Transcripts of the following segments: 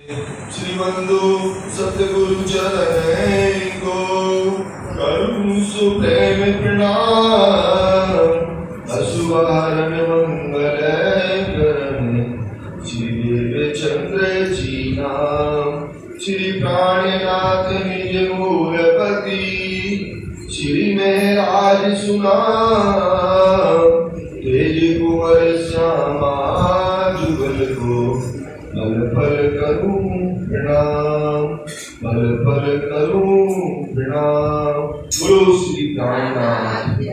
श्रीमंदो सतगुरु चरण को करूं सुप्रेम प्रणाम। असुवाहन मंगल करण श्री देव चंद्र जी नाम। श्री प्राणनाथ निज मूलपति श्री महराज सुना। तेज कुंवर श्यामा जुगल को बल पर करूं प्रणाम। बल पर करूं प्रणाम। बोलो श्री प्राणनाथ।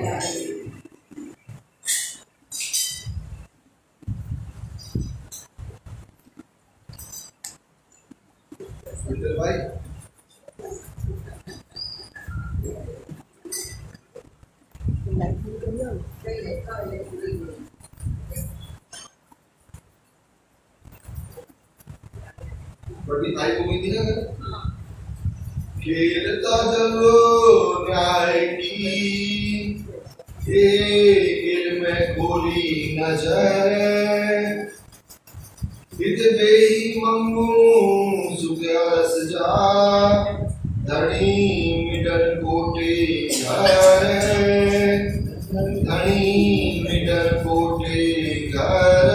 भाई बड़ी भाई को मिली ना खेलता चलो न्याय की खेल में गोली नजर। हित बेही मंगू सुग्यास जा धनी मिडल कोटे घर। धनी मिडल कोटे घर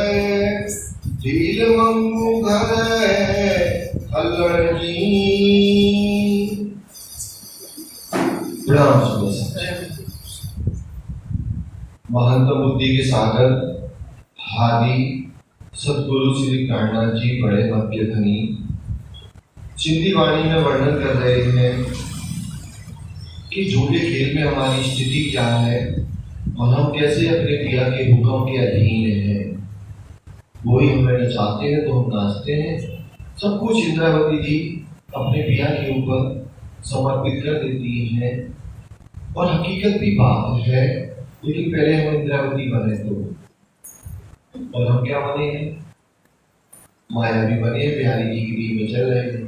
ढील मंगू घर अल्लड़ की। महंत बुद्धि के सागर हादी सतगुरु श्री प्राणनाथ जी बड़े भव्य धनी सिंधी वाणी में वर्णन कर रहे हैं कि झूठे खेल में हमारी स्थिति क्या है और हम कैसे अपने पिया के हुक्म के अधीन हैं। वही हमें नचाते हैं तो हम नाचते हैं। सब कुछ इंद्रावती जी अपने पिया के ऊपर समर्पित कर देती हैं और हकीकत भी बात है। लेकिन पहले हम इंद्रावती बने तो, और हम क्या बने हैं? माया भी बने, बिहारी जी की रीत में चल रहे हैं।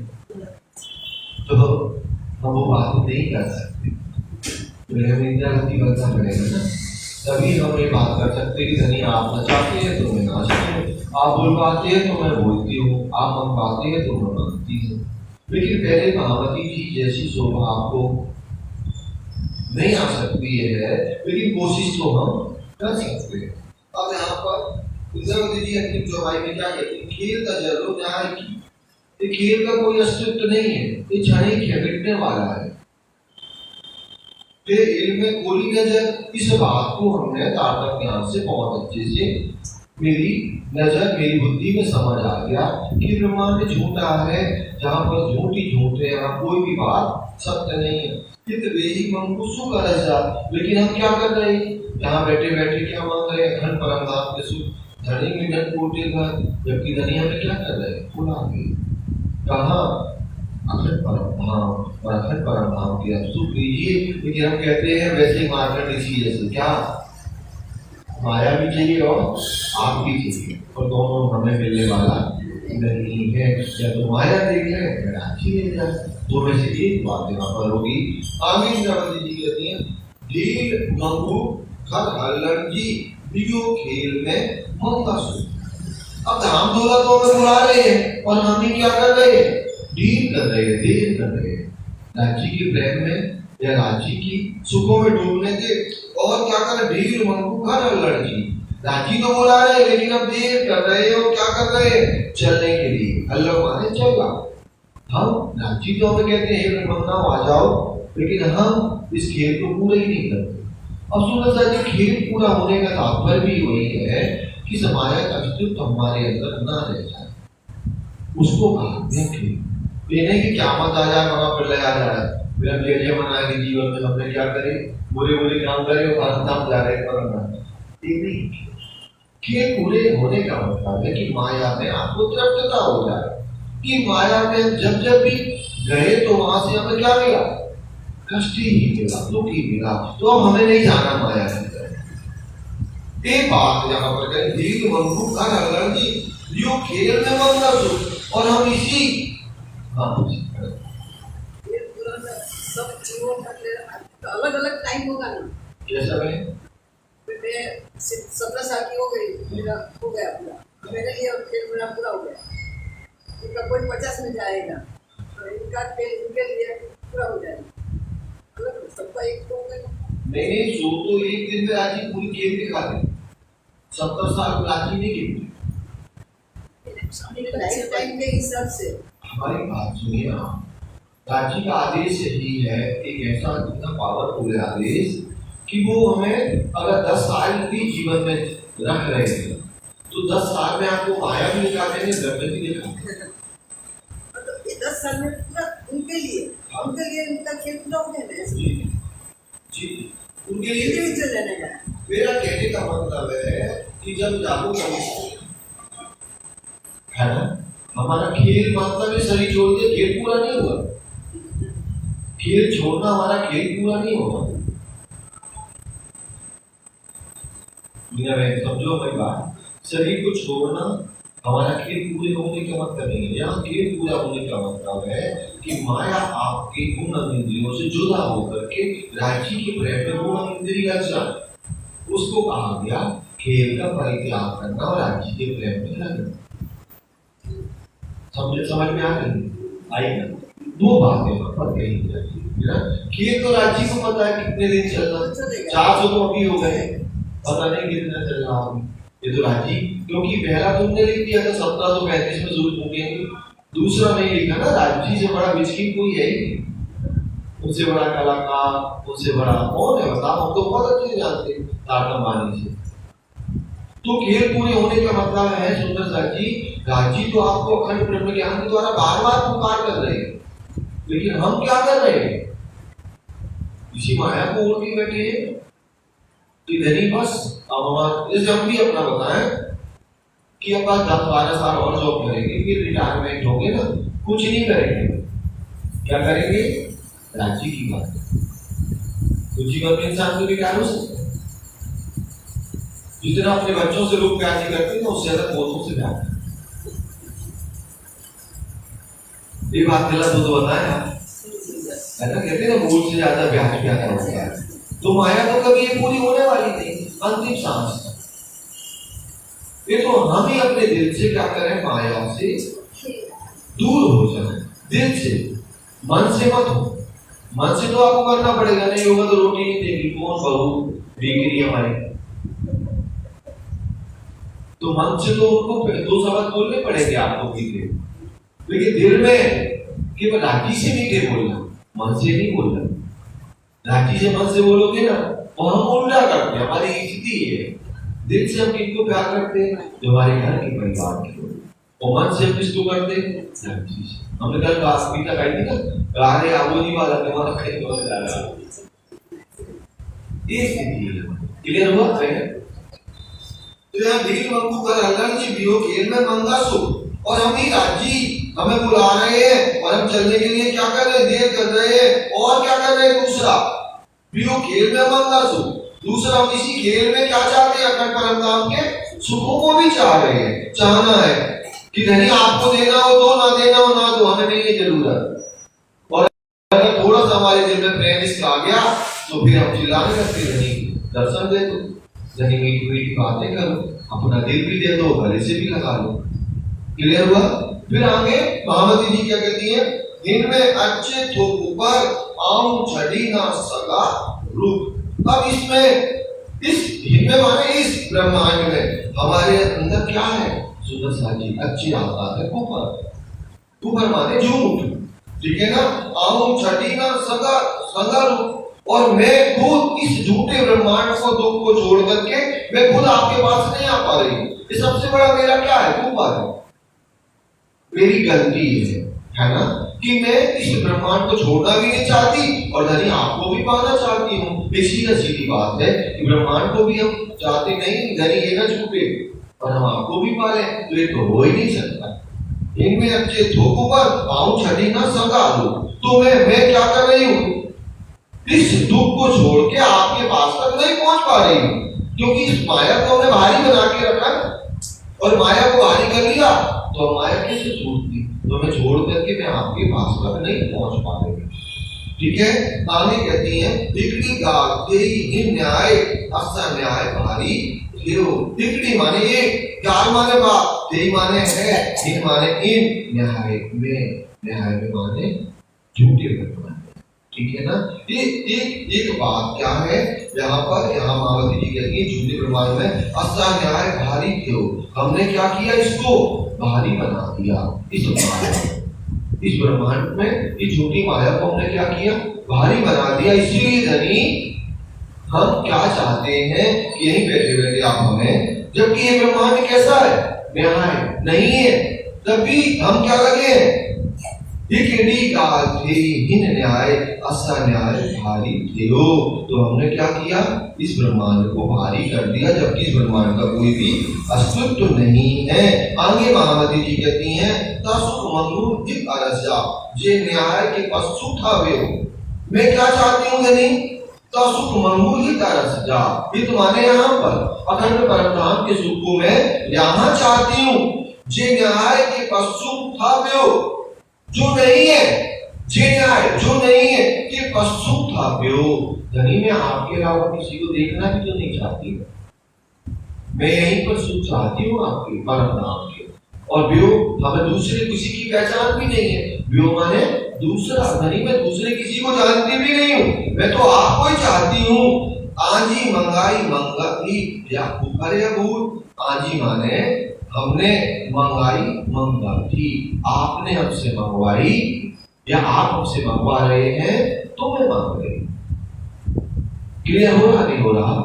तो हम वो बात नहीं कर सकते। तो हमें इंद्रावती बनना पड़ेगा ना, तभी हम ये बात कर सकते कि धनी आप नचाते हैं तो मैं नाचती हूँ, आप बुलवाते हैं तो मैं बोलती हूँ, आप मनवाते हैं तो मैं मानती हूँ। लेकिन पहले महावती जी जैसी शोभा आपको नहीं आ सकती है, लेकिन कोशिश तो हम कर सकते हैं। अब यहाँ पर इंद्रावती जी अपनी चौपाई में क्या कहती है? खेल का जरूर न्याय की। ये खेल का कोई अस्तित्व नहीं है, ये क्षणिक है, मिटने वाला है। इल्म में गोली नजर, इस बात को हमने तारतम्य ज्ञान से बहुत अच्छे से मेरी नजर मेरी बुद्धि में समझ आ गया कि ब्रह्मांड झूठा है। जहाँ पर झूठ ही झूठ है, यहाँ कोई भी बात सत्य नहीं है। लेकिन हम क्या कर रहे हैं? यहाँ बैठे बैठे क्या मांग रहे हैं? धन परम धाम के सुख, धनी मिनट कोटे घर। जबकि धनी हमें क्या कर रहे हैं? बुला गए कहाँ? अखंड परम धाम, और अखंड परम धाम के आप सुख लीजिए। लेकिन हम कहते हैं वैसे मार्केट इसी जैसे क्या माया भी चाहिए और आप भी चाहिए, और दोनों हमें मिलने वाला नहीं है। या तो माया देख ले या रांची ले जाए, दो में से एक बात यहाँ पर होगी। आगे इंद्रावती जी कहती हैं ढील मंगू घर हल्लड़ जी दियो खेल में मंगा सुख। अब धाम धोला तो हमें बुला रहे हैं और हम ही क्या कर रहे हैं? ढील कर रहे हैं, देर कर रहे हैं राज्य के प्रेम में या राज्य की सुखों में डूबने के। और क्या कर रहे? ढील मंगू घर हल्लड़ जी। राजी तो बुला रहे हैं लेकिन अब देर कर रहे हैं। और क्या कर रहे हैं? चलने के लिए। हल्लड़ माने चलना। हम राजी तो हमें कहते हैं आ जाओ, लेकिन हम इस खेल को पूरा ही नहीं करते। अब सुना खेल पूरा होने का तात्पर्य भी वही है कि समाज का अस्तित्व हमारे अंदर ना रह जाए, उसको कहा खेल। ये नहीं कि क्या मत आ जाए वहां पर ले आ जाए, फिर हम जय मनाए कि जीवन में हमने क्या करे, बुरे बुरे काम करे और भारत जा रहे हैं। ये नहीं, खेल पूरे होने का मतलब है कि माया में आपको तृप्तता हो जाए। कि माया में जब जब भी गए तो वहां से हमें क्या मिला? कष्ट ही मिला, दुख ही मिला। तो अब हमें नहीं जाना माया के तरफ। एक बात यहाँ पर कहें दीर्घ मंगू घर हल्लड़ जी जो खेल में मंगा सुख, और हम इसी अलग अलग टाइम होगा ना। कैसा है? मैं 17 साल की हो गई, मेरा हो गया पूरा, मेरे लिए खेल मेरा पूरा हो गया। इनका कोई 50 में जाएगा तो इनका तेल इनके लिए पूरा हो जाएगा, मतलब सबका एक तो नहीं सो तो एक दिन में राजी पूरी खेल दिखा दे, 70 साल राजी नहीं खेलती। लाइफ टाइम के हिसाब से हमारी बात सुनिए आप, राजी का आदेश यही है, एक ऐसा इतना पावरफुल है आदेश कि वो हमें अगर 10 साल भी जीवन में रख रहे हैं तो 10 साल में आपको माया भी दिखा देंगे, गंध भी दिखा देंगे। तो ये 10 साल में पूरा उनके लिए उनका खेल पूरा हो गया जी जी, उनके लिए इंडिविजुअल रहने का। मेरा कहने का मतलब है कि जब जागो है ना, हमारा खेल मतलब है शरीर छोड़ के खेल पूरा नहीं हुआ, खेल छोड़ना हमारा खेल पूरा नहीं होगा। समझो मेरी बात, शरीर को छोड़ना हमारा खेल पूरे होने का मतलब नहीं है। यहाँ खेल पूरा होने का मतलब है कि माया आपके गुण इंद्रियों से जुदा होकर के राज्य के प्रेम में गुण इंद्रिय रचना, उसको कहा गया खेल का परित्याग करना और राज्य के प्रेम में लगना। समझ में आ गई? आएगा दो बातें वहां पर कही जाती है ना। खेल तो राज्य को पता है कितने दिन चलना, 400 तो अभी हो गए, पता नहीं कितना चल रहा है ये तो राजी, क्योंकि पहला तुमने लिख दिया था 1735 में शुरू होंगे, दूसरा नहीं लिखा ना। राजी से बड़ा विचकित कोई है ही नहीं, उनसे बड़ा कलाकार, उनसे बड़ा कौन है बताओ, हम तो बहुत अच्छे से जानते हैं टाटा अंबानी से। तो खेल पूरे होने का मतलब है सुंदर सा जी, राजी तो आपको अखंड ब्रह्म ज्ञान के द्वारा बार बार पुकार कर रहे हैं, लेकिन हम क्या कर रहे हैं, इसी माया को ओढ़ के बैठे हैं। इधर ही बस अब हमारे जब भी अपना बताएं कि अब 10-12 साल और जॉब करेंगे, फिर रिटायरमेंट होंगे ना, कुछ नहीं करेंगे, क्या करेंगे, राज्य की बात। तो जीवन में इंसान को रिटायर हो सकता है, जितना अपने बच्चों से लोग प्यार नहीं करते ना, उससे ज्यादा पोतों से प्यार। ये बात गलत हो तो बताएं आप, ऐसा कहते हैं ना मूल से ज्यादा प्यार किया होता है। तो माया तो कभी ये पूरी होने वाली नहीं, अंतिम सांस तक। ये तो हम ही अपने दिल से क्या करें, माया से दूर हो जाए, दिल से, मन से मत हो। मन से तो आपको करना पड़ेगा, नहीं होगा तो रोटी नहीं देगी कौन, बहू बेगरी हमारी, तो मन से तो उनको 2 शब्द बोलने पड़ेंगे आपको मीठे, लेकिन दिल में केवल राजी से मीठे बोलना, मन से नहीं बोलना। राजी से मन से बोलोगे ना, और हम उल्टा करते हैं, हमारी स्थिति है, दिल से हम किनको प्यार करते हैं, जो हमारे घर के परिवार के लोग, और मन से हम किसको करते हैं, राजी से। हमने कल कविता गाई थी ना, राधे आबोजी वाला तुम्हारा कहीं बहुत ज्यादा ये स्थिति है। क्लियर हुआ है? तो यहाँ दिल मंगू कर अल्लाह जी बियो खेल में मंगा सो, और हम ही राजी, हमें बुला रहे हैं और हम चलने के लिए क्या कर रहे हैं, देर कर रहे हैं, और क्या कर रहे हैं, दूसरा बियो खेल में मंगा सो, दूसरा हम इसी खेल में क्या चाहते हैं, अखंड परम धाम के सुखों को भी चाह रहे हैं। चाहना है कि नहीं आपको देना हो तो, ना देना हो ना दो, हमें नहीं है जरूरत। और अगर थोड़ा सा हमारे दिल में प्रेम इसका आ गया तो फिर हम चिल्लाने लगते हैं, नहीं दर्शन दे दो, नहीं मीठी मीठी बातें करो, अपना दिल भी दे दो, गले से भी लगा लो। क्लियर हुआ? फिर आगे महामती जी क्या कहती है, इनमें अच्छे थोक ऊपर आऊं छड़ी ना सगा रूप। अब इसमें इस हिम्मे माने इस ब्रह्मांड में हमारे अंदर क्या है, सुंदर साजी अच्छी आवाज है, ऊपर माने झूठ, ठीक है ना, आऊं छड़ी ना सगा रूप, और मैं खुद इस झूठे ब्रह्मांड को, दुख को छोड़ करके मैं खुद आपके पास नहीं आ पा रही हूँ। ये सबसे बड़ा मेरा क्या है, ऊपर है, मेरी गलती है ना, कि मैं इस ब्रह्मांड को छोड़ना भी नहीं चाहती और धनी आपको भी पाना चाहती हूँ। सीधा सीधी बात है कि ब्रह्मांड को भी हम चाहते नहीं, धनी ये ना छूटे और हम आपको भी पाले, तो ये तो हो ही नहीं सकता। इनमें अच्छे थोकों पर आऊं छड़ी ना सगा दो, तो मैं क्या कर रही हूँ, इस दुख को छोड़ के आपके पास तक नहीं पहुंच पा रही हूँ, क्योंकि इस माया को हमने भारी बना के रखा, और माया को भारी कर लिया तो माया कैसे छूटती, तो मैं छोड़ करके मैं आपके पास तक नहीं पहुंच पा रही। ठीक है, आगे कहती है दिकड़ी गाते ही न्याय, असा न्याय भारी देव। दिकड़ी माने ये, चार माने बात, ते माने है, इन माने इन, न्याय में माने झूठे वर्तमान। ठीक है ना। ये एक बात क्या है यहाँ पर, यहाँ मायावती जी कहती है झूठे प्रमाण में असन्याय भारी क्यों, हमने क्या किया, इसको भारी बना दिया। इस ब्रह्मांड में इस झूठी माया को हमने क्या किया, भारी बना दिया। इसीलिए धनी हम क्या चाहते हैं, यही बैठे बैठे आप हमें, जबकि ये ब्रह्मांड कैसा है, न्याय नहीं है, तब भी हम क्या लगे हैं, न्याय असन्याय भारी थियो। तो हमने क्या किया, इस ब्रह्मांड को भारी कर दिया, जबकि इस ब्रह्मांड का कोई भी अस्तित्व नहीं है। आगे मायावती जी कहती हैं तसुख मंगूर एक अरस्या जे न्याय के पशु था वे। मैं क्या चाहती हूँ धनी, तसुख मंगूर ही अरस्या, ये तुम्हारे यहाँ पर अखंड परमधाम के सुख को मैं यहाँ चाहती हूँ। जे न्याय के पशु था वे, जो नहीं है, जे न्याय जो नहीं है, कि पशु था व्यो। धनी में आपके अलावा किसी को देखना भी तो नहीं चाहती, मैं यहीं पर सुख चाहती हूँ आपके परम नाम के। और व्यो हमें दूसरे किसी की पहचान भी नहीं है, व्यो माने दूसरा। धनी मैं दूसरे किसी को जानती भी नहीं हूँ, मैं तो आपको ही चाहती हूँ। आजी मंगाई मंगती या पुकारे भूल, आजी माने हमने मंगाई मंगती, आपने हमसे मंगवाई या आप हमसे मंगवा रहे हैं, तो मैं मांग रही। क्लियर हो रहा, नहीं हो रहा?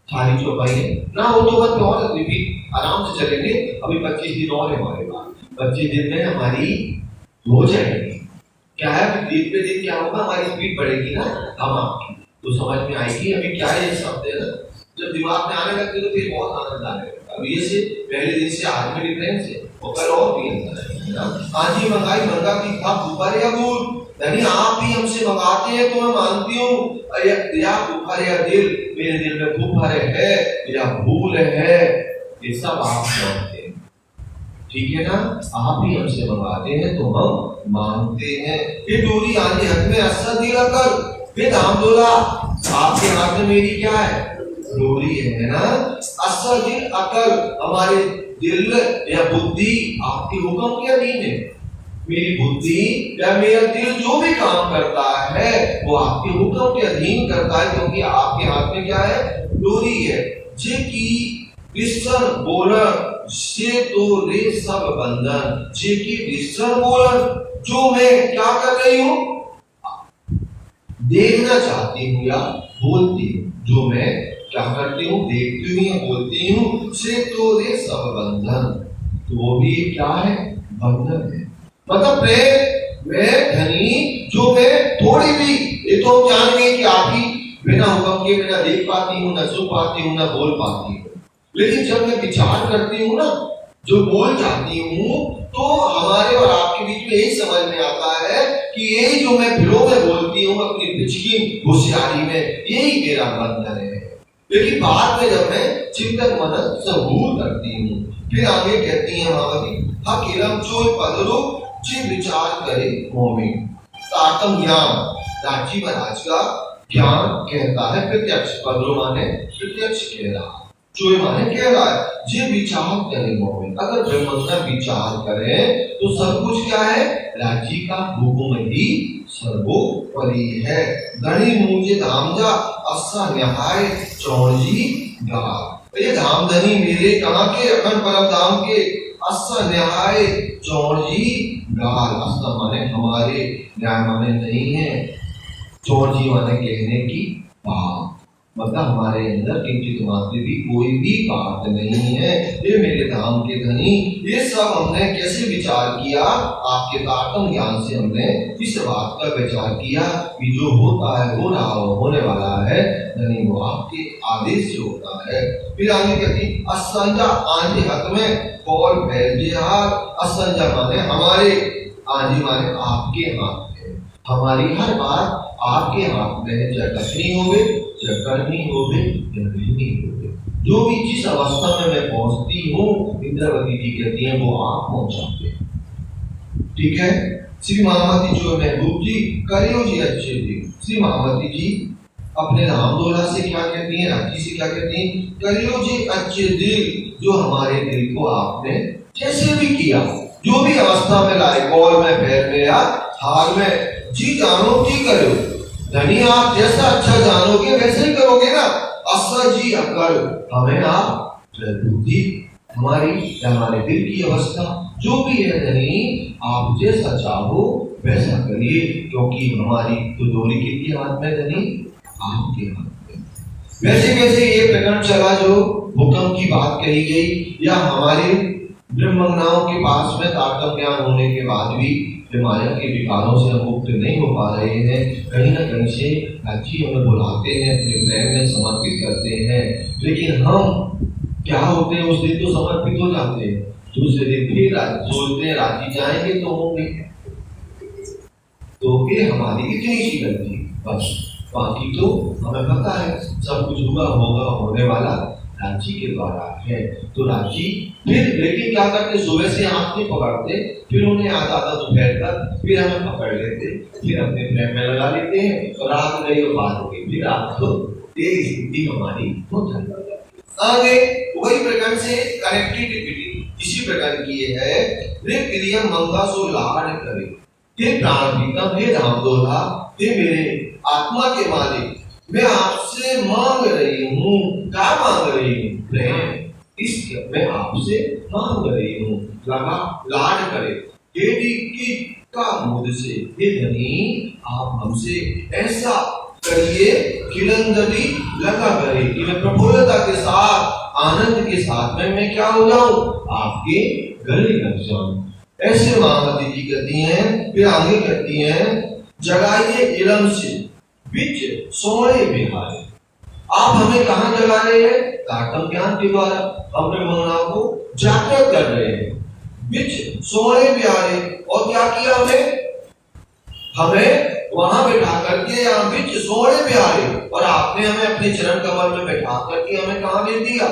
थाली चौपाई है ना, हो तो बस और रिपीट आराम से चलेंगे। अभी 25 दिन और है हमारे पास, 25 दिन में हमारी हो जाएगी। क्या है, दिन पे दिन क्या होगा, हमारी स्पीड बढ़ेगी ना, हम आपकी तो समझ में आएगी। अभी क्या है, ये शब्द है ना, जब दिमाग में आने लगते तो फिर बहुत आनंद आने लगता। अब ये से पहले दिन से आज में डिफरेंस है, और कल और भी है ना। आज ही मंगाई मंगा की था बुखार या भूल, यानी आप भी हमसे मंगाते हैं तो मैं मानती हूँ, या बुखार या दिल, मेरे दिल में बुखार है या भूल है, ये सब आप मानते हैं। ठीक है ना, आप भी हमसे मंगाते हैं तो हम मानते हैं। ये डोरी आंधी हक में असर दिला कर, फिर धाम डोला आपके हाथ में मेरी क्या है, डोरी है ना। असल दिल अकल, हमारे दिल या बुद्धि आपके हुक्म के अधीन है। मेरी बुद्धि या मेरा दिल जो भी काम करता है वो आपके हुक्म के अधीन करता है, क्योंकि आपके हाथ में क्या है, डोरी है। जे की विसन बोलन से तो रे सब बंधन, जे की विसन बोलन, जो मैं क्या कर रही हूँ, देखना चाहती हूँ या बोलती हूँ, जो मैं क्या करती हूँ, देखती हूँ या बोलती हूँ, से तो रे सब बंधन, तो वो भी क्या है, बंधन है। मतलब प्रेम में धनी, जो मैं थोड़ी भी, ये तो हम जान गए कि आप ही बिना हुक्म के बिना देख पाती हूँ, न सुन पाती हूँ, न बोल पाती हूँ, लेकिन जब मैं विचार करती हूँ ना, जो बोल जाती हूँ, तो हमारे और आपके बीच में यही समझ में आता है कि यही जो मैं फिलो में बोलती हूँ अपनी पिछकी होशियारी में, यही मेरा बंधन है। लेकिन बाद में जब मैं चिंतन मनन सहूर करती हूँ, फिर आगे कहती है मायावती, हकीरम चोर पदरो जे विचार करे मोमिन, तातम ज्ञान, राजी महाराज का ज्ञान कहता है प्रत्यक्ष, पदरो माने प्रत्यक्ष कह रहा, चोर माने कह रहा है, जे विचार करे मोमिन, अगर ब्रह्म का विचार करे तो सब कुछ क्या है, राजी का हुक्म ही सर्वोपरि है। गणी मुझे धामजा असा न्याय चौजी गाल, ये धामधनी मेरे कहाँ के, अखंड परम धाम के, असा न्याय चौजी गाल, असा माने हमारे, न्याय माने नहीं है, चौजी माने कहने की बात, मतलब हमारे अंदर किंचित मात्र भी कोई भी बात नहीं है। ये मेरे धाम के धनी, ये सब हमने कैसे विचार किया, आपके ताकम ज्ञान से हमने इस बात का विचार किया कि जो होता है, हो रहा होने वाला है धनी, वो आपके आदेश से होता है। फिर आगे कहती असंजा आंधी हक में कौल भैलहार, असंजा माने हमारे, आंधी माने आपके हाथ में, हमारी हर बात आपके हाथ में है, चाहे कठिनी होवे, चाहे करनी होवे या नहीं होवे, जो भी जिस अवस्था में मैं पहुंचती हूँ, इंद्रवती जी कहती हैं वो आप पहुंचाते हैं। ठीक है, श्री मायावती जो महबूब जी करियो जी अच्छे जी, श्री मायावती जी अपने राम दोला से क्या कहती हैं, राजी से क्या कहती हैं, करियो जी अच्छे दिल जो हमारे दिल को आपने जैसे भी किया, जो भी अवस्था में लाए, कौल में, पैर में या हाल में, जी जानो जी करो। धनी आप जैसा अच्छा जानोगे वैसे ही करोगे ना। असा जी अकल, हमें आप बुद्धि हमारे दिल की अवस्था जो भी है धनी, आप जैसा चाहो वैसा करिए, क्योंकि हमारी तो डोरी किसके हाथ में धनी? आपके हाथ में। वैसे वैसे ये प्रकरण चला जो भूकंप की बात कही गई, या हमारे ब्रह्मज्ञानों के पास में तारतम्य ज्ञान होने के बाद भी माया के विकारों से हम मुक्त नहीं हो पा रहे हैं। कहीं ना कहीं से अच्छी हमें बुलाते हैं, अपने प्रेम में समर्पित करते हैं, लेकिन हम क्या होते हैं, उस दिन तो समर्पित हो जाते हैं, दूसरे दिन फिर सोचते हैं राजी जाएंगे तो होंगे, तो फिर हमारी इतनी सी गलती बस। बाकी तो हमें पता है सब कुछ हुआ होगा, होने वाला रांची के द्वारा है। तो रांची फिर लेकिन क्या करते, सुबह से हाथ नहीं पकड़ते, फिर उन्हें याद आता दोपहर तक, फिर हमें पकड़ लेते, फिर अपने प्रेम में लगा लेते हैं, और रात गई और बात हो गई, फिर रात को ये स्थिति हमारी हो जाती है। आगे वही प्रकार से कनेक्टिविटी इसी प्रकार की है। रे प्रियम मंगा सो लाड करे, हे प्राण प्रीतम, हे धामदोला, हे मेरे आत्मा के मालिक, मैं आपसे मांग रही हूँ। क्या मांग रही हूँ? प्रेम। इसलिए मैं आपसे मांग रही हूँ, लगा लाड करे, हे का मुझसे, हे धनी आप हमसे ऐसा करिए, किलंदली लगा करे कि मैं प्रफुल्लता के साथ, आनंद के साथ में मैं क्या हो जाऊं? आपके गले लग जाऊं। ऐसे महामती जी कहती हैं, फिर आगे कहती हैं, जगाइए इलम से बिच सोए बिहारे। आप हमें कहां जगा रहे हैं? तारतम्य ज्ञान के द्वारा अपने मंगना को जागृत कर रहे हैं। बिच सोए बिहारे, और क्या किया हमें वहां बैठा करके, यहाँ बिच सोए बिहारे, और आपने हमें अपने चरण कमल में बैठा करके हमें कहां दे दिया?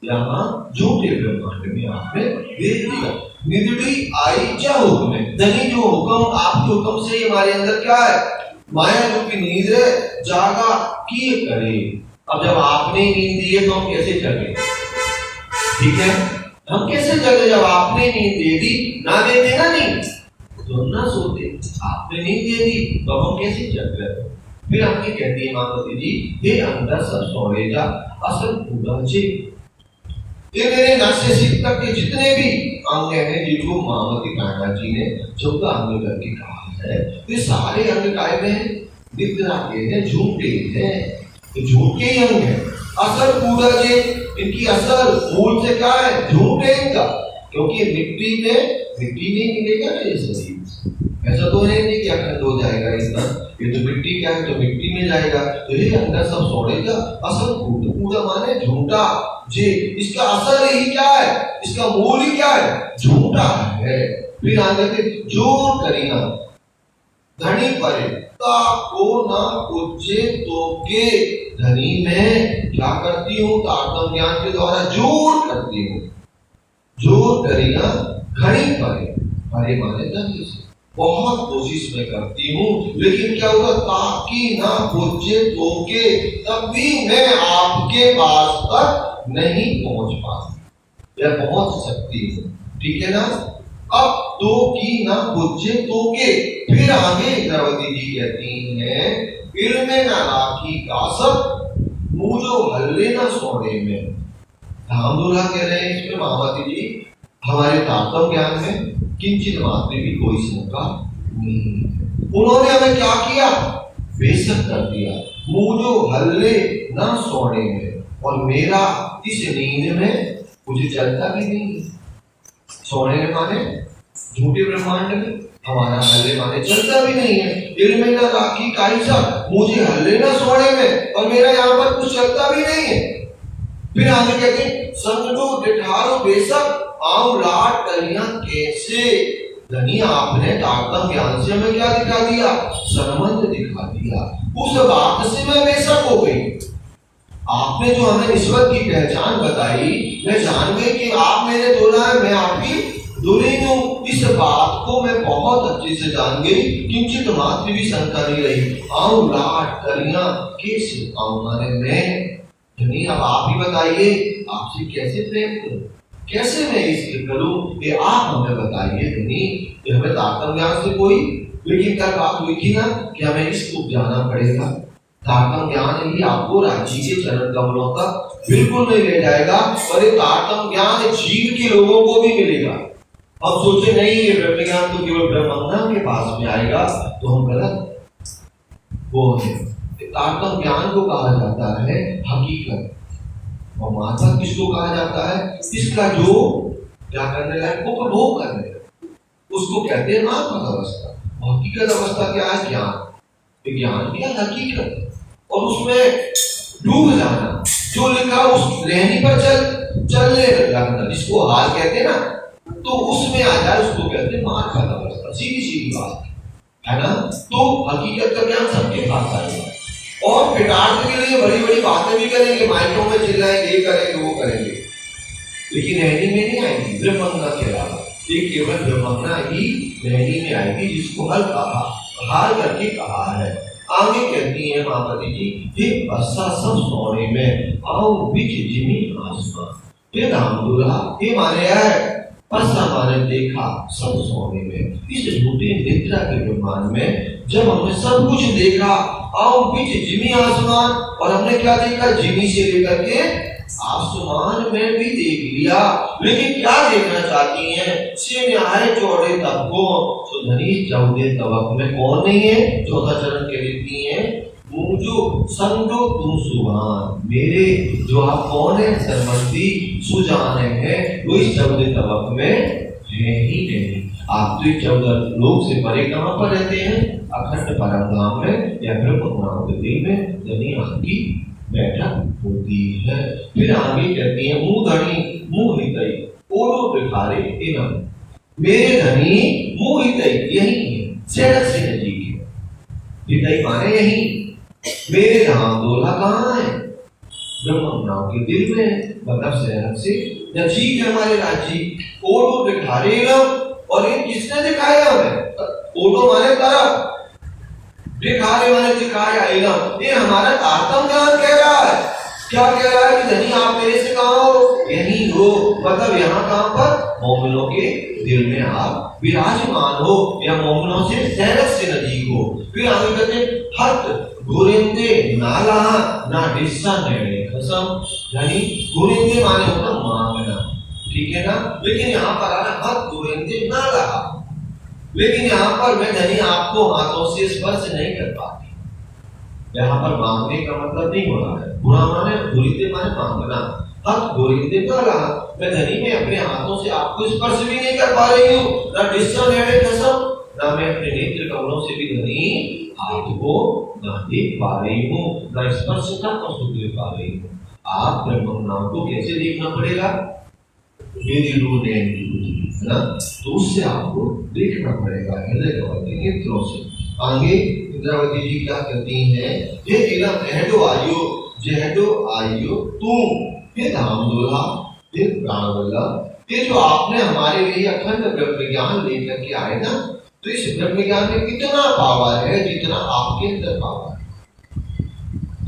यहाँ झूठे ब्रह्मांड में आपने दे दिया। निधि आई क्या हुक्म है? धनी जो हुक्म, आपके हुक्म से हमारे अंदर क्या है? माया रूपी नींद जागा किए करे। अब जब आपने नींद दी है तो हम कैसे जगे? ठीक है, हम कैसे जगे जब आपने नींद दे दी? ना दे देना नींद तो ना सोते, आपने नींद दे दी तो हम कैसे जग गए? फिर आपकी कहती है माताजी जी, ये अंदर सब सोए जा असल पूरा जी। ये मेरे नशे सिद्ध तक के जितने भी अंग हैं, जिनको मामती कांडा जी ने चौदह अंग करके कहा है, ये सारे अंग काय में निद्रा के हैं, झूठे हैं, तो झूठे ही अंग हैं। असल पूरा जी, इनकी असल मूल से क्या है? झूठ है इनका, क्योंकि मिट्टी नहीं मिलेगा ना ये शरीर। ऐसा तो है नहीं कि अखंड हो जाएगा इतना, ये तो मिट्टी क्या है, तो मिट्टी में जाएगा। तो ये अंदर सब सोड़ेगा। असल पूरा माने झूठा जी, इसका असल ही क्या है? इसका मूल ही क्या है? झूठा है। फिर आगे के जोर करिया धनी परे को ना पूछे तो के, धनी में क्या करती हूँ? तारतम्य ज्ञान के द्वारा जोर करती हूँ। जोर करिया घड़ी परे, परे माने धनी से बहुत कोशिश में करती हूँ, लेकिन क्या होगा? ताकि ना पूछे तो के, तब भी मैं आपके पास तक नहीं पहुंच पाती या पहुंच सकती हूँ। ठीक है ना? अब तो की ना पूछे तो के, फिर आगे द्रौपदी जी कहती हैं, इल्मे ना राखी कासब, मुझो हल्ले ना सोने में। धामदुला कह रहे हैं इसमें मामाती जी, हमारे तारतम्य ज्ञान में किंचित मात्र भी कोई शंका नहीं। उन्होंने हमें क्या किया? बेशक कर दिया, मुझो हल्ले ना सोने में, और मेरा इस नींद में मुझे चलता भी नहीं। सोने में माने झूठे ब्रह्मांड में, हमारा हल्ले माने चलता भी नहीं है। दिल में ना राखी काइसा, मुझे हल्ले ना सोने में, और मेरा यहाँ पर कुछ चलता भी नहीं है। फिर आगे कहते हैं, संगो डिठारो बेशक आऊ लाट कलियां कैसे। धनी आपने तारतम्य ज्ञान से हमें क्या दिखा दिया? संबंध दिखा दिया। उस बात से मैं बेशक हो गई। आपने जो हमें ईश्वर की पहचान बताई, मैं जान गई कि आप मेरे दूल्हा है, मैं आपकी दुल्हन हूँ। इस बात को मैं बहुत अच्छे से जान गई, किंचित मात्र भी शंका नहीं रही। आऊ लाट कलियां कैसे, आऊ माने मैं। धनी अब आप ही बताइए, आपसे कैसे प्रेम करूं, कैसे मैं इसके करूं, ये आप हमें बताइए। नहीं, ये हमें तारतम्य ज्ञान से कोई, लेकिन क्या बात हुई थी ना कि हमें इसको जाना पड़ेगा। तारतम्य ज्ञान ही आपको राज्य के चरण कमलों तक बिल्कुल नहीं ले जाएगा, और ये तारतम्य ज्ञान जीव के लोगों को भी मिलेगा। अब सोचे नहीं ये ब्रह्म ज्ञान तो केवल ब्रह्मज्ञान के पास में आएगा, तो हम गलत वो है। तारतम्य ज्ञान को कहा जाता है हकीकत, और माता किसको कहा जाता है, इसका जो क्या करने लायक को उपभोग करने लायक, उसको कहते हैं मात्मक अवस्था। हकीकत अवस्था क्या है, ज्ञान। ज्ञान क्या हकीकत, और उसमें डूब जाना, जो लिखा उस रहनी पर चलने लगना, जिसको हाल कहते हैं ना, तो उसमें आ जाए, उसको कहते हैं मात्मक अवस्था। सीधी सीधी बात है ना। तो हकीकत का ज्ञान सबके पास आएगा, और पिटार्थ के लिए बड़ी बड़ी बातें भी करेंगे, माइकों में चिल्लाएंगे, ये करेंगे वो करेंगे, लेकिन रहनी में नहीं आएगी ब्रह्मज्ञान के अलावा। ये केवल ब्रह्मज्ञान ही रहनी में आएगी, जिसको हल कहा, हार करके कहा है। आगे कहती है माताजी जी, हे बस्सा सब सोने में आओ बीच जिमी आसमान। ये नाम दूल्हा ये माने है, बस्सा माने देखा सब सोने में। इस झूठे निद्रा के ब्रह्मांड में जब हमने सब कुछ देखा, आओ बीच जिमी आसमान, और हमने क्या देखा, जिमी से लेकर के आसमान में भी देख लिया, लेकिन क्या देखना चाहती हैं, से न्याय चौड़े तब को सुधनी चौदे तबक में कौन नहीं है। चौथा चरण के लिखती है, मुझो समझो तुम सुभान, मेरे जो आप कौन है, सर्वस्ती सुजाने हैं, वो इस चौदे तबक में है ही नहीं। आप तो 14 लोग से परे कहाँ पर रहते हैं, अखंड परम धाम में या ब्रह्म के दिल में, जनी आपकी बैठक होती है। फिर आगे कहती है, मुंह धनी मुंह हितई ओलो बिखारे इनम। मेरे धनी मुंह हितई यही है, सड़क से नजीक है, हितई माने यही। मेरे धाम दूल्हा कहाँ है, ब्रह्म के दिल में, मतलब शहर से नजीक है हमारे राज्य। ओलो बिखारे इनम, और ये किसने दिखाया हमें, ओलो माने तरफ, दिखारे माने दिखाया इनम, ये हमारा तारतम्य ज्ञान कह रहा है। क्या कह रहा है कि धनी आप मेरे से कहाँ हो, यही हो, मतलब यहाँ कहाँ पर, मोमिनों के दिल में आप विराजमान हो, या मोमिनों से सहरत से नजीक हो। फिर आगे कहते हैं, हट गुरिंदे नाला ना डिस्सा नेड़े कसम, यानी गुरिंदे माने होता मांगना, ठीक है ना, लेकिन यहाँ पर आना हट गुरिंदे नाला, लेकिन यहाँ पर मैं धनी आपको हाथों से स्पर्श नहीं कर पाती। यहाँ पर मांगने का मतलब नहीं हो रहा है, बुरा माने गुरिंदे माने मांगना, हक गुरिंदे नाला, मैं धनी में अपने हाथों से आपको स्पर्श भी नहीं कर पा रही हूँ, ना डिस्सा नेड़े कसम, ना मैं अपने नेत्र कमलों से भी धनी आपको ना देख पा रही हूँ, ना स्पर्श का सुख दे पा रही हूँ। आप ब्रह्म नाम को कैसे देखना पड़ेगा, मेरी रूह ने है ना, तो उससे आपको देखना पड़ेगा हृदय कमल के नेत्रों से। आगे इंद्रावती जी क्या कहती हैं, ये इलम एहडो आयो जेहडो आयो तुम, हे धाम दूल्हा, हे प्राणवल्लभ, ये जो आपने हमारे लिए अखंड ब्रह्म ज्ञान लेकर के आए ना, तो इस ब्रह्म ज्ञान में कितना पावर है जितना आपके अंदर पावर है।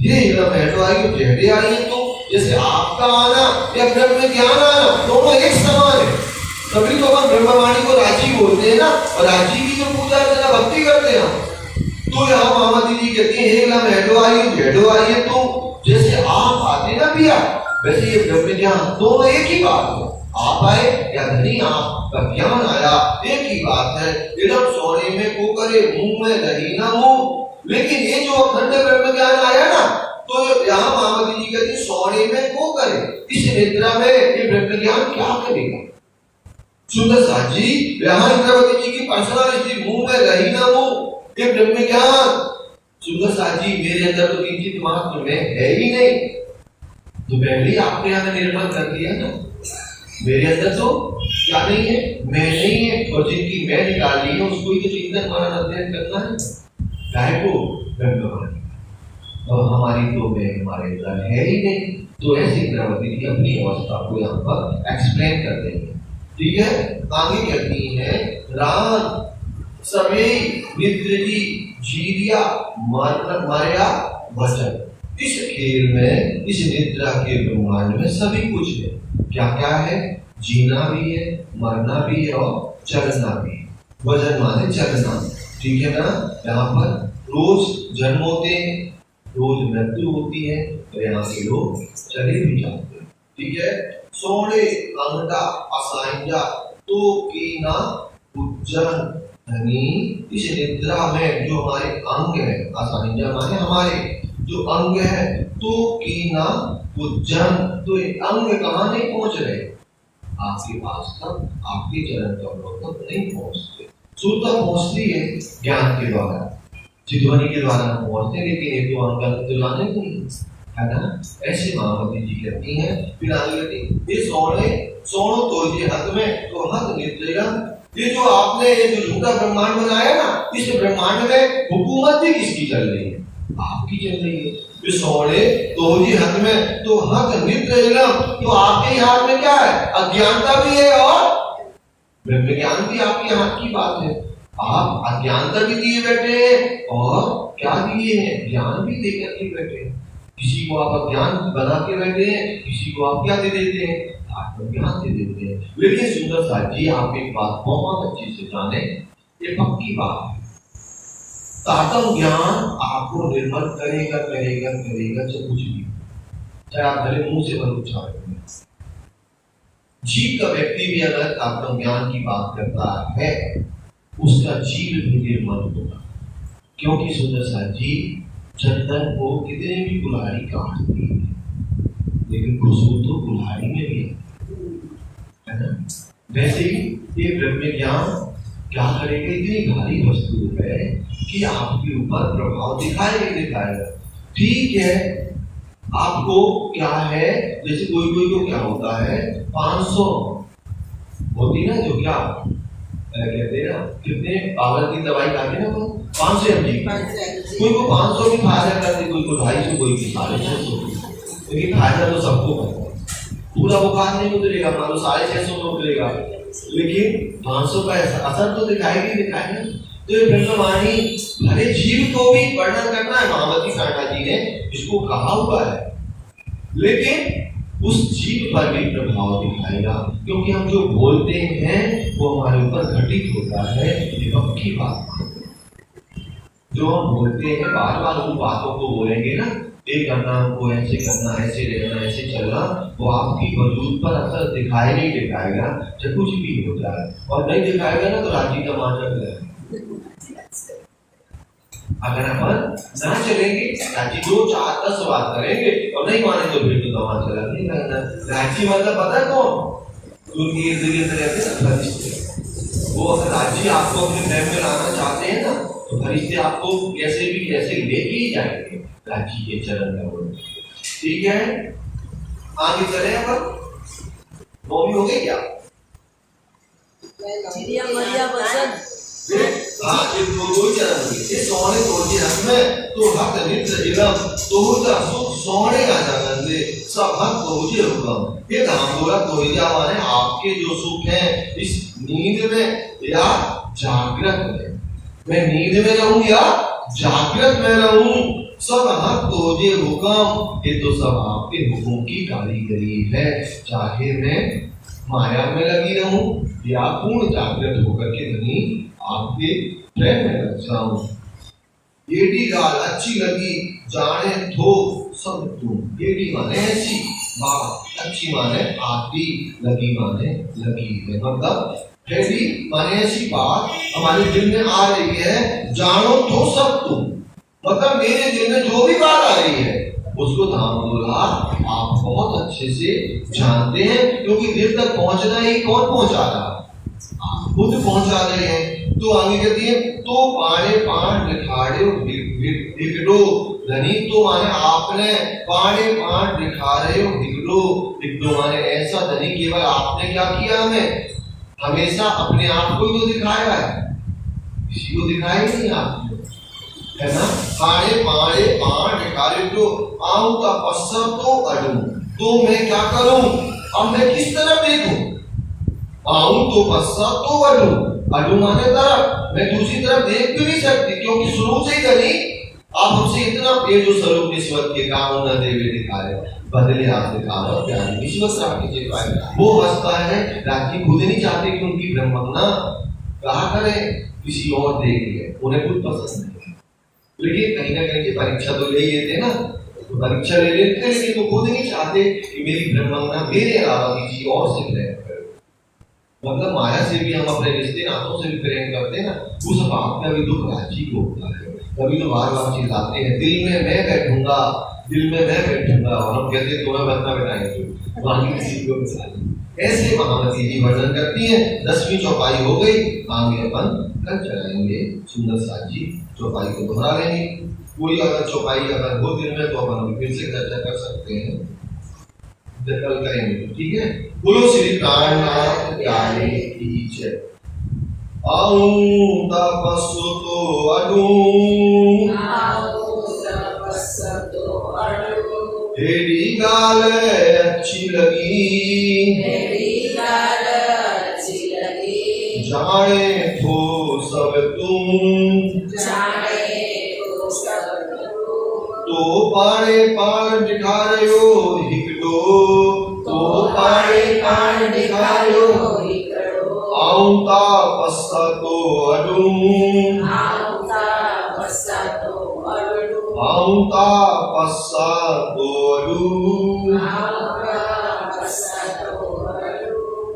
ये इलम एहडो आयो जेहडे आयो तुम, जैसे आपका आना या ब्रह्म ज्ञान आना दोनों एक समान है। तभी तो हम ब्रह्मवाणी को राजी बोलते हैं ना, और राजी की जो पूजा अर्चना भक्ति करते हैं हम। तो यहाँ मामा दीदी कहती है, हे इलम एहडो आयो जेहडो आयो तुम, जैसे आप आते ना पिया, वैसे ये ब्रह्म ज्ञान दोनों एक ही बात है। आप आए या धनी आपका ज्ञान आया, एक ही बात है। इलम सोने में को करे मुंह में दही ना मुंह, लेकिन ये जो अखंड ब्रह्म ज्ञान आया ना, तो यहाँ मामा जी कहती सोने में को करे, इस निद्रा में ये ब्रह्म ज्ञान क्या करेगा। सुंदर साथ जी, यहाँ इंद्रावती जी की पर्सनालिटी, मुंह में दही ना मुंह, ये ब्रह्म ज्ञान। सुंदर साथ जी, मेरे अंदर तो किंचित मात्र में है ही नहीं, तो पहले आपने यहाँ निर्माण कर दिया ना, मेरे अंदर तो क्या नहीं है, मैं नहीं है, और जिनकी मैं निकाल ली है उसको ही तो चिंतन मनन अध्ययन करना है, गाय को ब्रह्मवाणी, और हमारी तो मैं हमारे अंदर है ही नहीं। तो ऐसे इंद्रावती जी अपनी अवस्था को यहाँ पर एक्सप्लेन कर देंगे, ठीक है। आगे कहती है, राम सभी निद्री जीरिया मरया वचन, इस खेल में, इस निद्रा के ब्रह्मांड में सभी कुछ है। क्या क्या है? जीना भी है, मरना भी है और चलना भी है। वजन माने चलना, ठीक है ना। यहाँ पर रोज जन्म होते हैं, रोज मृत्यु होती है, और यहाँ से लोग चले भी जाते हैं, ठीक है। सोने अंगटा असाइंजा तो कीना उज्जन धनी। इस निद्रा में जो हमारे अंग है, असाइंजा माने हमारे जो अंग है, तो कीना उज्जन, तो ये अंग कहाँ नहीं पहुंच रहे? आपके पास तक, आपके चरण कमलों तक नहीं पहुंचते। शुद्धता पहुंचती है ज्ञान के द्वारा, चितवनी के द्वारा पहुंचते, लेकिन ये तो अंग दिलाने नहीं है ना। ऐसे महामती जी कहती हैं, फिर आगे कहती ये सोनो तो ये हक में तो हक निद्रा। ये जो आपने ये जो झूठा ब्रह्मांड बनाया ना, इस ब्रह्मांड में हुकूमत भी किसकी चल रही है? आपकी चल रही है। ये सोने तो ये हक में तो हक निद्रा, तो आपके हाथ में क्या है? अज्ञानता भी है और ब्रह्म ज्ञान भी आपके हाथ की बात है। आप अज्ञानता भी दिए बैठे हैं और क्या दिए हैं? ज्ञान भी देकर के बैठे हैं। किसी को आप अज्ञान बना के बैठे हैं, किसी को आप क्या दे देते हैं? आत्मज्ञान दे देते हैं। लेकिन सुंदर साथ जी, आप एक बात बहुत अच्छी से जाने, ये पक्की बात है, तात्म ज्ञान आपको निर्मल करेगा करेगा करेगा, चाहे कुछ भी, चाहे आप भले मुंह से भर उच्चारण करें। जीव का व्यक्ति भी अगर आत्म ज्ञान की बात करता है, उसका जीव भी निर्मल होगा। क्योंकि सुंदर साथ जी, चंदन को कितने भी कुल्हाड़ी काटती है, लेकिन खुशबू तो कुल्हाड़ी में भी है ना। वैसे ही ये ब्रह्म ज्ञान क्या करेगा? इतनी भारी वस्तु है कि आपके ऊपर प्रभाव दिखाएगा। ठीक है, आपको क्या है, जैसे कोई को क्या होता है, 500 होती ना, जो क्या कहते हैं ना, कितने पावर की दवाई खाते ना, तो 500 mg, कोई को 500 की फायदा करते, कोई को 250, कोई की 650, लेकिन फायदा तो सबको करता है। पूरा बुखार नहीं उतरेगा, मान लो 650 में उतरेगा, लेकिन 500 का असर तो दिखाएगा। तो ये ब्रह्मवाणी भले जीव को भी वर्णन करना है, महामती साठा जी ने इसको कहा हुआ है, लेकिन उस जीव पर भी प्रभाव दिखाएगा, क्योंकि हम जो बोलते हैं वो हमारे ऊपर घटित होता है। ये पक्की बात है। जो हम बोलते हैं बार बार उन बातों को बोलेंगे ना, ये करना, हमको ऐसे करना, ऐसे रहना, ऐसे चलना, वो आपकी वजूद पर असर दिखाएगा ही दिखाएगा, चाहे कुछ भी हो जाए। और नहीं दिखाएगा ना तो राजी का मान रख लेगा। अगर अपन ना चलेंगे, राजी 2 4 10 बात करेंगे और नहीं माने तो फिर तो दवा चला नहीं करना। राजी मतलब पता है कौन? उनकी इर्द गिर्द रहते हैं फरिश्ते। वो अगर राजी आपको अपने प्रेम में लाना चाहते हैं ना, तो फरिश्ते आपको कैसे भी कैसे लेके ही जाएंगे राजी के चरण में। ठीक है, आगे चले अपन। वो भी हो गए क्या? हाँ, ये दो चरण हुए। ये सोने तोड़े हक में तो हक नित्य इलम तोड़ा सुख सोने का जगन दे सब हक तोड़े हुकम। ये धाम बोला तोड़िया माने आपके जो सुख है इस नींद में या जागृत में। मैं नींद में रहूं या जागृत में रहूं, सब हक तोड़े हुकम। ये तो सब आपके हुक्म की कारीगरी है। चाहे मैं माया में लगी रहूं या पूर्ण जागृत होकर के धनी आपके प्रेम में लग जाऊं। येडी गाल अच्छी लगी जाने थो सब तुम। येडी माने ऐसी बात, अच्छी माने आती, लगी माने लगी है। मतलब येडी माने ऐसी बात हमारे दिल में आ रही है, जानो तो सब तुम। मतलब मेरे दिल में जो भी बात आ रही है उसको धाम बोला आप बहुत अच्छे से जानते हैं, क्योंकि दिल तक पहुंचना ही कौन पहुंचा रहा? आप खुद पहुंचा रहे हैं। तो आगे कहती है तो पाड़े पान दिखाड़े दिखड़ो धनी। तो माने आपने पाड़े पान दिखा रहे हो दिखड़ो। दिखड़ो माने ऐसा धनी केवल आपने क्या किया? हमें हमेशा अपने आप को ही तो दिखाया है, किसी को दिखाया ही नहीं आपने, है ना। पाड़े पाड़े पान दिखाड़े तो आऊं का पश्चा तो अड़ूं। तो मैं क्या करूं? अब मैं किस तरफ देखूं? आऊं तो पश्चा तो अड़ूं। अड़ूं माने तरफ, मैं दूसरी तरफ देख भी नहीं सकती, क्योंकि शुरू से ही धनी आप हमसे इतना प्रिय जो स्वरूप निस्वत के काम न देवे दिखाए बदले आप दिखावा प्यारी विश्वास राखी जे पाए वो हंसता है राखी खुद नहीं चाहते कि उनकी ब्रह्मज्ञान कहा करे किसी और देख ले उन्हें कुछ पसंद नहीं लेकिन कहीं ना कहीं परीक्षा तो ले लेते ना तो परीक्षा ले लेते लेकिन वो खुद नहीं चाहते कि मेरी ब्रह्मज्ञान मेरे अलावा किसी और से प्रेम करे मतलब माया से भी हम अपने रिश्ते नातों से भी प्रेम करते हैं ना उस बात का भी दुख राजी को होता है कभी तो बार बार चिल्लाते हैं दिल में मैं बैठूंगा और हम कहते हैं तुम्हें बतना बैठाएंगे बाकी किसी को बिठाएंगे ऐसे महामती जी वर्णन करती हैं 10वीं चौपाई हो गई आगे अपन कल चलाएंगे सुंदर साथ जी चौपाई को दोहरा लेंगे कोई अगर चौपाई अगर हो दिन में तो अपन फिर से चर्चा कर सकते हैं कल करेंगे ठीक है बोलो श्री प्राणनाथ प्यारे की जय आऊं तपस्सु तो अडू तेरी गाल अच्छी लगी जाने तो सब तुम तो पाड़े पान दिखायो हिकड़ो तो पाड़े पान दिखायो आऊं तपस्सा तो अडू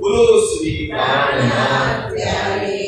बोलो श्री प्राणनाथ प्यारे